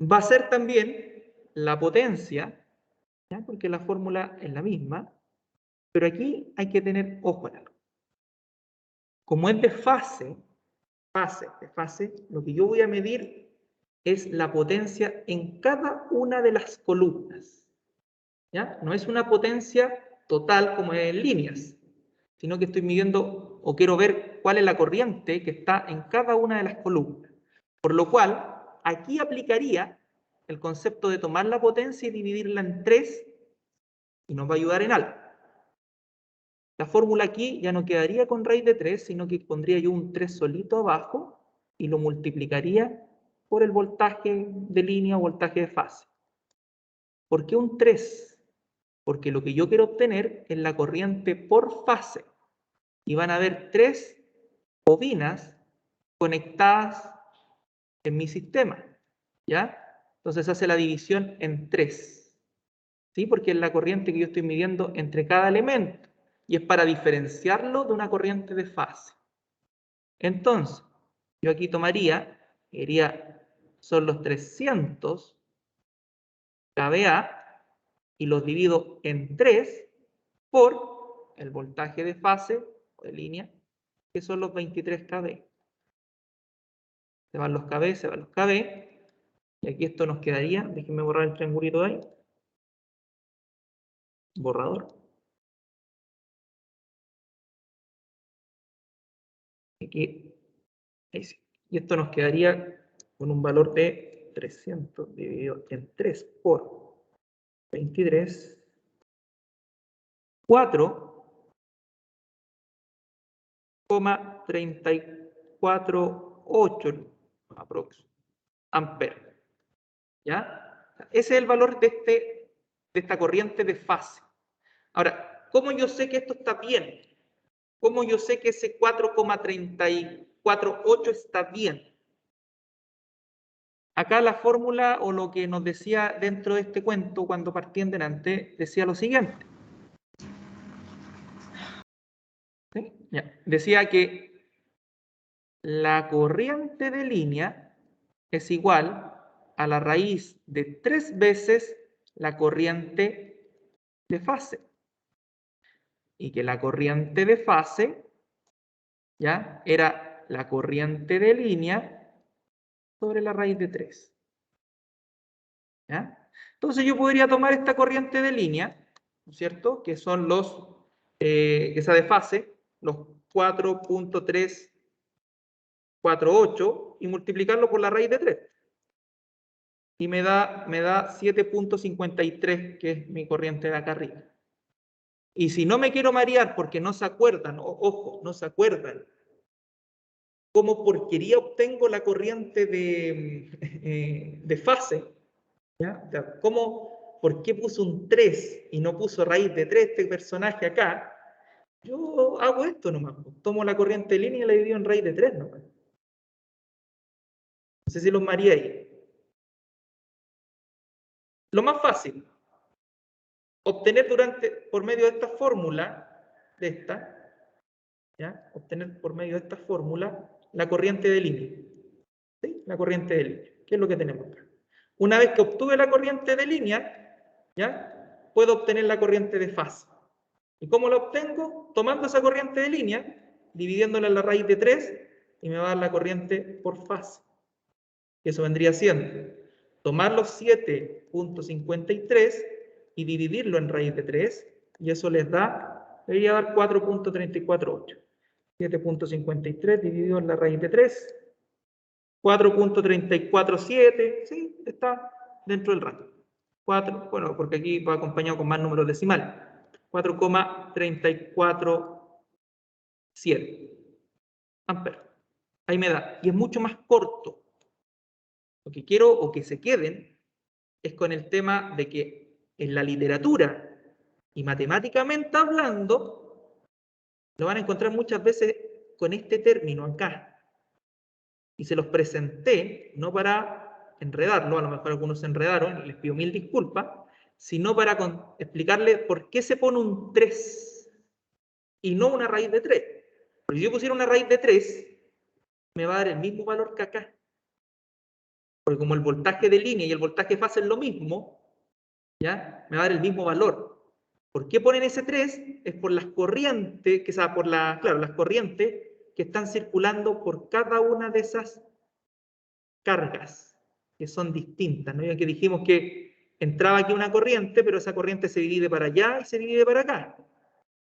Va a ser también la potencia, ¿ya? Porque la fórmula es la misma, pero aquí hay que tener ojo en algo. Como es de fase, lo que yo voy a medir es la potencia en cada una de las columnas. ¿Ya? No es una potencia total como en líneas, sino que estoy midiendo o quiero ver cuál es la corriente que está en cada una de las columnas. Por lo cual, aquí aplicaría el concepto de tomar la potencia y dividirla en 3 y nos va a ayudar en algo. La fórmula aquí ya no quedaría con raíz de 3, sino que pondría yo un 3 solito abajo y lo multiplicaría por el voltaje de línea o voltaje de fase. ¿Por qué un 3? Porque lo que yo quiero obtener es la corriente por fase. Y van a haber 3 bobinas conectadas en mi sistema. ¿Ya? Entonces hace la división en 3. ¿Sí? Porque es la corriente que yo estoy midiendo entre cada elemento. Y es para diferenciarlo de una corriente de fase. Entonces, yo aquí tomaría, son los 300 kVA y los divido en 3 por el voltaje de fase o de línea, que son los 23 kV. Se van los kV, se van los kV. Y aquí esto nos quedaría, déjenme borrar el triangulito de ahí. Borrador. Aquí, ahí sí. Y esto nos quedaría con un valor de 300 dividido en 3 por 23, 4,348 aprox amperes. ¿Ya? Ese es el valor de esta corriente de fase. Ahora, ¿cómo yo sé que esto está bien? ¿Cómo yo sé que ese 4,348 está bien? Acá la fórmula o lo que nos decía dentro de este cuento cuando partían delante decía lo siguiente. ¿Sí? Ya. Decía que la corriente de línea es igual a la raíz de 3 veces la corriente de fase. Y que la corriente de fase, ¿ya?, era la corriente de línea sobre la raíz de 3. ¿Ya? Entonces yo podría tomar esta corriente de línea, ¿no es cierto?, que son esa de fase, los 4,348, y multiplicarlo por la raíz de 3. Y me da 7,53, que es mi corriente de acá arriba. Y si no me quiero marear porque no se acuerdan, ojo, no se acuerdan cómo porquería obtengo la corriente de fase, ¿ya? O sea, ¿por qué puso un 3 y no puso raíz de 3 este personaje acá? Yo hago esto nomás, tomo la corriente de línea y la divido en raíz de 3 nomás. No sé si los mareé ahí. Lo más fácil, obtener por medio de esta fórmula, ¿ya?, obtener por medio de esta fórmula la corriente de línea. ¿Sí? La corriente de línea. ¿Qué es lo que tenemos acá? Una vez que obtuve la corriente de línea, ¿ya?, puedo obtener la corriente de fase. ¿Y cómo la obtengo? Tomando esa corriente de línea, dividiéndola en la raíz de 3, y me va a dar la corriente por fase. Y eso vendría siendo tomar los 7,53 y dividirlo en raíz de 3, y eso debería dar 4,348. 7,53 dividido en la raíz de 3, 4,347, sí, está dentro del rango. 4, bueno, porque aquí va acompañado con más números decimales. 4,347 amperes. Ahí me da. Y es mucho más corto. Lo que quiero o que se queden es con el tema de que en la literatura y matemáticamente hablando, lo van a encontrar muchas veces con este término acá. Y se los presenté, no para enredarlo, a lo mejor algunos se enredaron, les pido mil disculpas, sino para explicarles por qué se pone un 3 y no una raíz de 3. Porque si yo pusiera una raíz de 3, me va a dar el mismo valor que acá. Porque como el voltaje de línea y el voltaje de fase es lo mismo, ¿ya?, me va a dar el mismo valor. ¿Por qué ponen ese 3? Es por las corrientes, las corrientes que están circulando por cada una de esas cargas, que son distintas, ¿no? Ya que dijimos que entraba aquí una corriente, pero esa corriente se divide para allá y se divide para acá.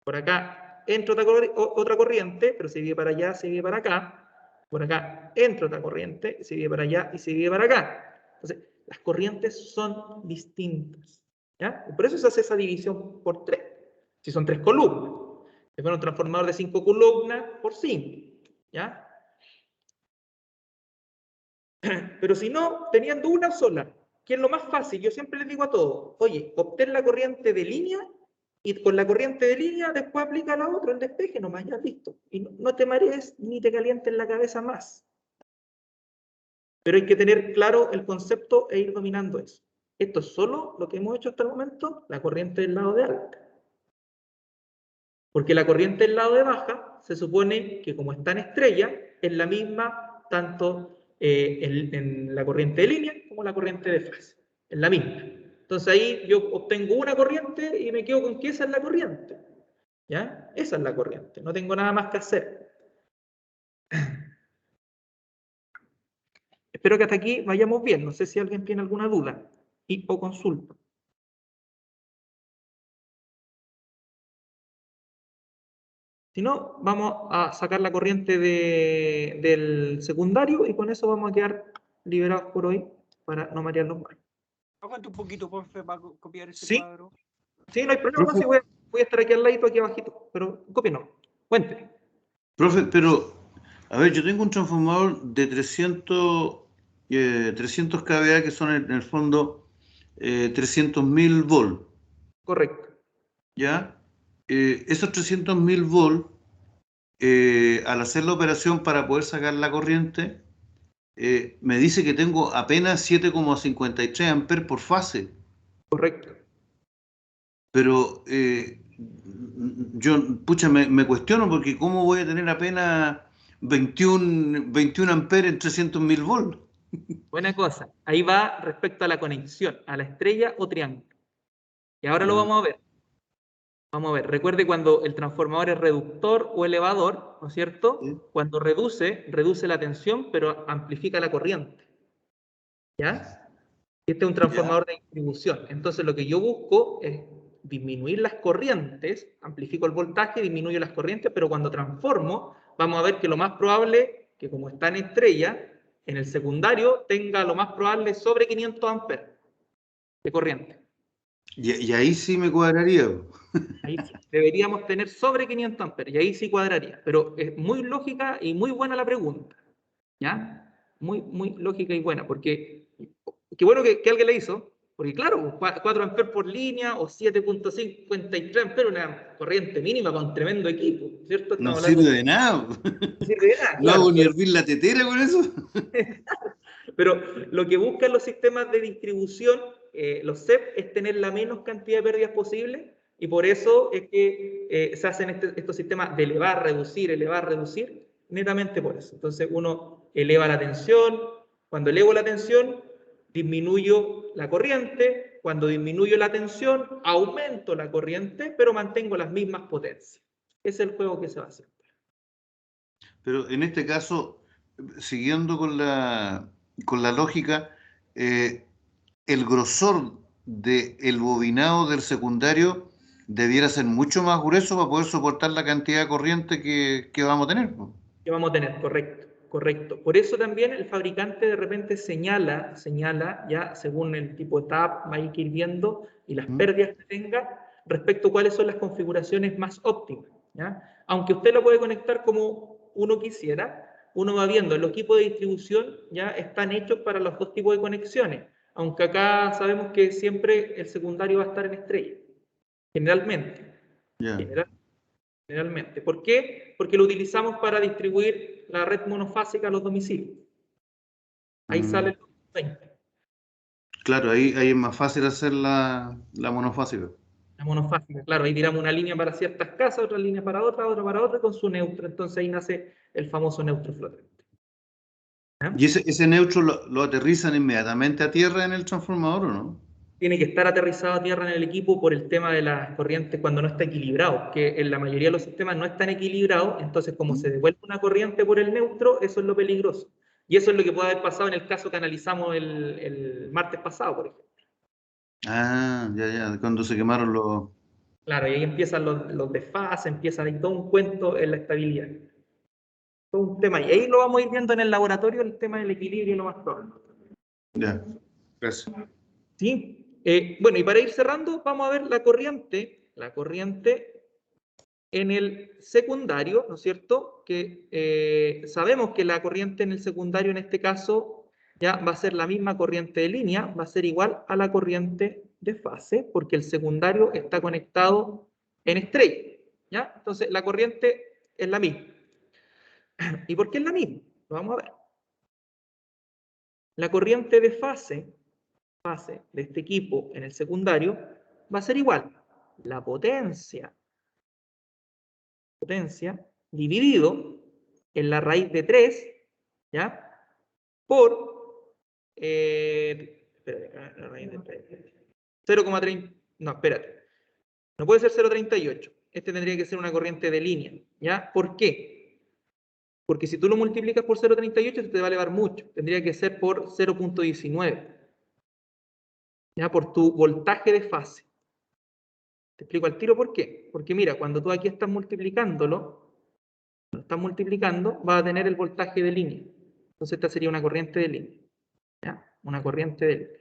Por acá entra otra corriente, pero se divide para allá, se divide para acá. Por acá entra otra corriente, se divide para allá y se divide para acá. Entonces, las corrientes son distintas, ¿ya? Y por eso se hace esa división por 3. Si son 3 columnas. Si fuera un transformador de 5 columnas, por 5, ¿ya? Pero si no, teniendo una sola, que es lo más fácil, yo siempre les digo a todos, oye, obtén la corriente de línea y con la corriente de línea después aplica la otra, el despeje nomás, ya listo. Y no te marees ni te calientes la cabeza más. Pero hay que tener claro el concepto e ir dominando eso. Esto es solo lo que hemos hecho hasta el momento, la corriente del lado de alta. Porque la corriente del lado de baja se supone que como está en estrella, es la misma tanto en la corriente de línea como la corriente de fase. Es la misma. Entonces ahí yo obtengo una corriente y me quedo con que esa es la corriente. ¿Ya? Esa es la corriente. No tengo nada más que hacer. Espero que hasta aquí vayamos bien. No sé si alguien tiene alguna duda o consulta. Si no, vamos a sacar la corriente del secundario y con eso vamos a quedar liberados por hoy para no marearlos más. Aguanta un poquito, porfa, para copiar ese Sí. cuadro. Sí, no hay problema, Profe. sí, voy a estar aquí al ladito, aquí abajito, pero cópienos. Cuente. Profe, pero, a ver, yo tengo un transformador de 300 kVA que son en el fondo 300.000 volt, Correcto. ¿ya? Esos 300.000 volt, al hacer la operación para poder sacar la corriente, me dice que tengo apenas 7,53 amperes por fase. Correcto. Pero yo, pucha, me cuestiono porque ¿cómo voy a tener apenas 21 amperes en 300.000 volt? Buena cosa. Ahí va respecto a la conexión, a la estrella o triángulo. Y ahora lo Ya. vamos a ver. Vamos a ver. Recuerde cuando el transformador es reductor o elevador, ¿no es cierto? Sí. Cuando reduce la tensión, pero amplifica la corriente. ¿Ya? Este es un transformador de distribución. Entonces lo que yo busco es disminuir las corrientes, amplifico el voltaje, disminuyo las corrientes, pero cuando transformo, vamos a ver que lo más probable, que como está en estrella, en el secundario tenga lo más probable sobre 500 amperes de corriente. Y ahí sí me cuadraría. Ahí sí, deberíamos tener sobre 500 amperes, y ahí sí cuadraría. Pero es muy lógica y muy buena la pregunta. ¿Ya? Muy lógica y buena, porque qué bueno que alguien le hizo, porque claro, 4 amperes por línea o 7,53 amperes, una corriente mínima con tremendo equipo, ¿cierto? No Estamos hablando sirve de nada. no sirve de nada, No hago claro, ni hervir la tetera con eso. pero lo que buscan los sistemas de distribución, los CEP, es tener la menos cantidad de pérdidas posible, y por eso es que se hacen estos sistemas de elevar, reducir, netamente por eso. Entonces uno eleva la tensión, cuando elevo la tensión, disminuyo la corriente, cuando disminuyo la tensión, aumento la corriente, pero mantengo las mismas potencias. Ese es el juego que se va a hacer. Pero en este caso, siguiendo con la lógica, el grosor del bobinado del secundario debiera ser mucho más grueso para poder soportar la cantidad de corriente que vamos a tener. Que vamos a tener, correcto. Por eso también el fabricante de repente señala ya según el tipo de tap, va a ir viendo y las pérdidas que tenga respecto a cuáles son las configuraciones más óptimas, ¿ya? Aunque usted lo puede conectar como uno quisiera, uno va viendo, los equipos de distribución ya están hechos para los dos tipos de conexiones, aunque acá sabemos que siempre el secundario va a estar en estrella, generalmente. Ya. Generalmente. ¿Por qué? Porque lo utilizamos para distribuir la red monofásica a los domicilios. Ahí sale el 20. Claro, ahí es más fácil hacer la monofásica. La monofásica, claro, ahí tiramos una línea para ciertas casas, otra línea para otra para otra, con su neutro. Entonces ahí nace el famoso neutro flotante. ¿Ya? ¿Y ese neutro lo aterrizan inmediatamente a tierra en el transformador o no? Tiene que estar aterrizado a tierra en el equipo por el tema de las corrientes cuando no está equilibrado, que en la mayoría de los sistemas no están equilibrados, entonces como se devuelve una corriente por el neutro, eso es lo peligroso. Y eso es lo que puede haber pasado en el caso que analizamos el martes pasado, por ejemplo. Ah, ya, cuando se quemaron los... Claro, y ahí empiezan los desfases, empieza ahí todo un cuento en la estabilidad. Todo un tema. Y ahí lo vamos a ir viendo en el laboratorio, el tema del equilibrio lo más probable. Ya, gracias. ¿Sí? Bueno, y para ir cerrando, vamos a ver la corriente en el secundario, ¿no es cierto? Que sabemos que la corriente en el secundario en este caso ya va a ser la misma corriente de línea, va a ser igual a la corriente de fase, porque el secundario está conectado en estrella, ¿ya? Entonces la corriente es la misma. ¿Y por qué es la misma? Lo vamos a ver. La corriente de fase de este equipo en el secundario va a ser igual. La potencia dividido en la raíz de 3, ¿ya? Por, la raíz de 0,30, no, espérate, no puede ser 0,38, este tendría que ser una corriente de línea, ¿ya? ¿Por qué? Porque si tú lo multiplicas por 0,38 te va a elevar mucho, tendría que ser por 0,19, ¿ya? Por tu voltaje de fase. Te explico al tiro por qué. Porque mira, cuando tú aquí estás multiplicándolo, lo estás multiplicando, va a tener el voltaje de línea. Entonces esta sería una corriente de línea. ¿Ya? Una corriente de línea.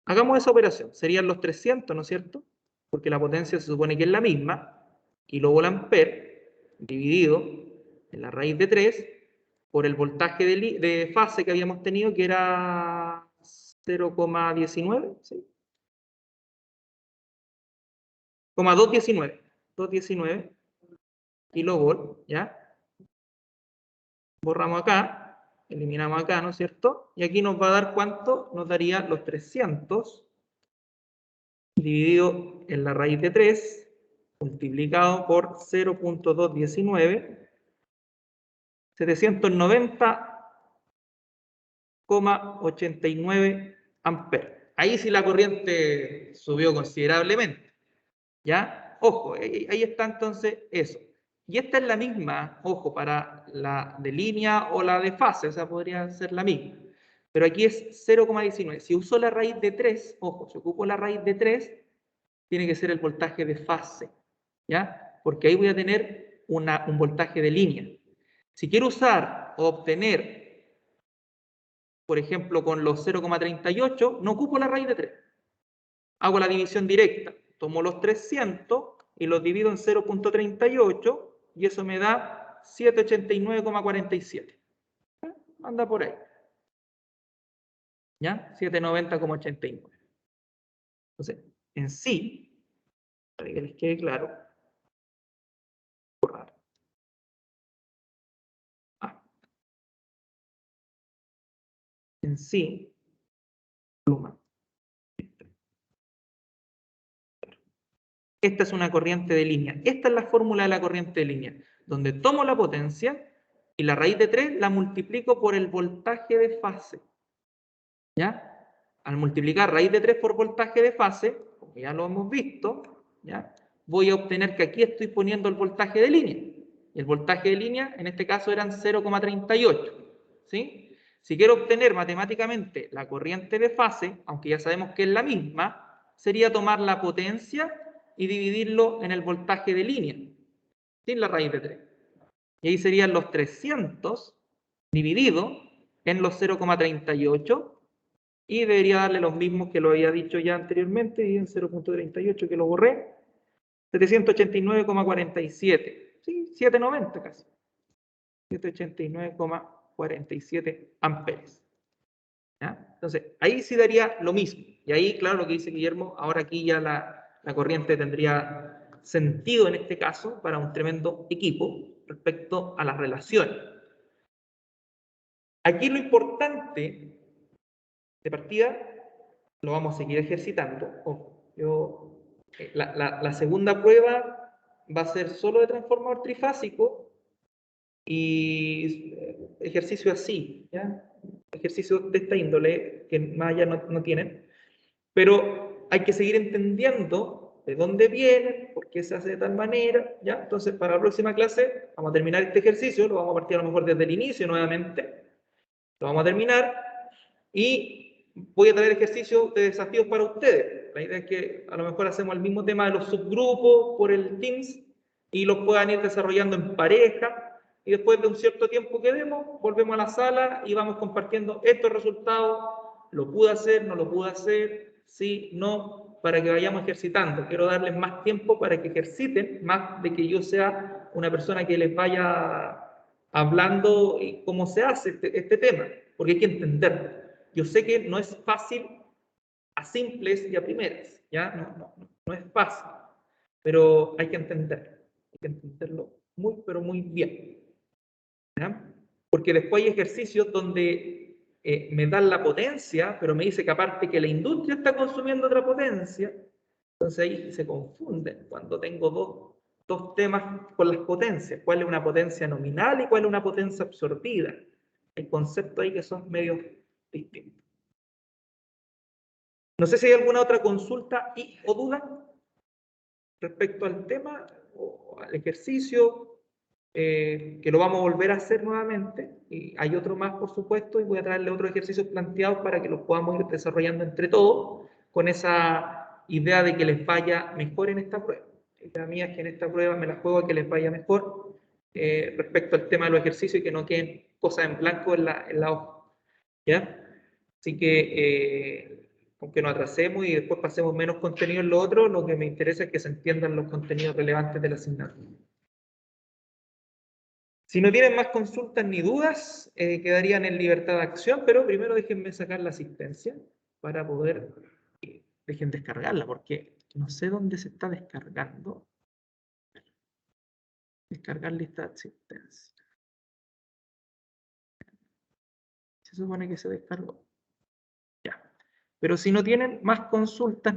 Hagamos esa operación. Serían los 300, ¿no es cierto? Porque la potencia se supone que es la misma, kilovolt-ampere, dividido en la raíz de 3, por el voltaje de fase que habíamos tenido, que era 0,19, ¿sí? 219 kilovolt, ¿ya? Borramos acá, eliminamos acá, ¿no es cierto? Y aquí nos va a dar ¿cuánto? Nos daría los 300 dividido en la raíz de 3, multiplicado por 0.219, 790,89 amperes. Ahí sí la corriente subió considerablemente, ¿ya? Ojo, ahí está entonces eso. Y esta es la misma, ojo, para la de línea o la de fase, o sea, podría ser la misma. Pero aquí es 0,19. Si uso la raíz de 3, ojo, si ocupo la raíz de 3, tiene que ser el voltaje de fase, ¿ya? Porque ahí voy a tener un voltaje de línea. Si quiero usar o obtener, por ejemplo, con los 0,38, no ocupo la raíz de 3. Hago la división directa. Tomo los 300 y los divido en 0.38 y eso me da 789,47. Anda por ahí. ¿Ya? 790,89. Entonces, en sí, para que les quede claro, en sí, esta es una corriente de línea. Esta es la fórmula de la corriente de línea, donde tomo la potencia y la raíz de 3 la multiplico por el voltaje de fase. ¿Ya? Al multiplicar raíz de 3 por voltaje de fase, como ya lo hemos visto, ¿ya? Voy a obtener que aquí estoy poniendo el voltaje de línea. Y el voltaje de línea, en este caso, eran 0,38. ¿Sí? Si quiero obtener matemáticamente la corriente de fase, aunque ya sabemos que es la misma, sería tomar la potencia y dividirlo en el voltaje de línea, sin la raíz de 3. Y ahí serían los 300 dividido en los 0,38 y debería darle los mismos que lo había dicho ya anteriormente, y en 0.38 que lo borré, 789,47, sí, 790 casi, 789,47 amperes. ¿Ya? Entonces, ahí sí daría lo mismo, y ahí, claro, lo que dice Guillermo, ahora aquí ya la corriente tendría sentido en este caso para un tremendo equipo respecto a las relaciones. Aquí lo importante de partida, lo vamos a seguir ejercitando. La segunda prueba va a ser solo de transformador trifásico y ejercicio así, ¿ya? Ejercicios de esta índole que más allá no tienen, pero hay que seguir entendiendo de dónde vienen, por qué se hace de tal manera, ¿ya? Entonces, para la próxima clase vamos a terminar este ejercicio, lo vamos a partir a lo mejor desde el inicio nuevamente, lo vamos a terminar y voy a traer ejercicios de desafíos para ustedes. La idea es que a lo mejor hacemos el mismo tema de los subgrupos por el Teams y los puedan ir desarrollando en pareja, y después de un cierto tiempo que demos, volvemos a la sala y vamos compartiendo estos resultados. Lo pude hacer, no lo pude hacer, sí, no, para que vayamos ejercitando. Quiero darles más tiempo para que ejerciten, más de que yo sea una persona que les vaya hablando cómo se hace este tema, porque hay que entenderlo. Yo sé que no es fácil a simples y a primeras, ¿ya? No es fácil, pero hay que entenderlo muy, pero muy bien, ¿ya? Porque después hay ejercicios donde me dan la potencia, pero me dice que aparte que la industria está consumiendo otra potencia, entonces ahí se confunden cuando tengo dos temas con las potencias, cuál es una potencia nominal y cuál es una potencia absorbida. Hay conceptos ahí que son medio distintos. No sé si hay alguna otra consulta o duda respecto al tema o al ejercicio, que lo vamos a volver a hacer nuevamente. Y hay otro más, por supuesto, y voy a traerle otros ejercicios planteados para que los podamos ir desarrollando entre todos, con esa idea de que les vaya mejor en esta prueba. La idea mía es que en esta prueba me la juego a que les vaya mejor respecto al tema de los ejercicios y que no queden cosas en blanco en la hoja. ¿Ya? Así que, aunque nos atrasemos y después pasemos menos contenido en lo otro, lo que me interesa es que se entiendan los contenidos relevantes de la asignatura. Si no tienen más consultas ni dudas, quedarían en libertad de acción, pero primero déjenme sacar la asistencia para poder... dejen descargarla, porque no sé dónde se está descargando. Descargar lista de asistencia. Se supone que se descargó. Ya. Pero si no tienen más consultas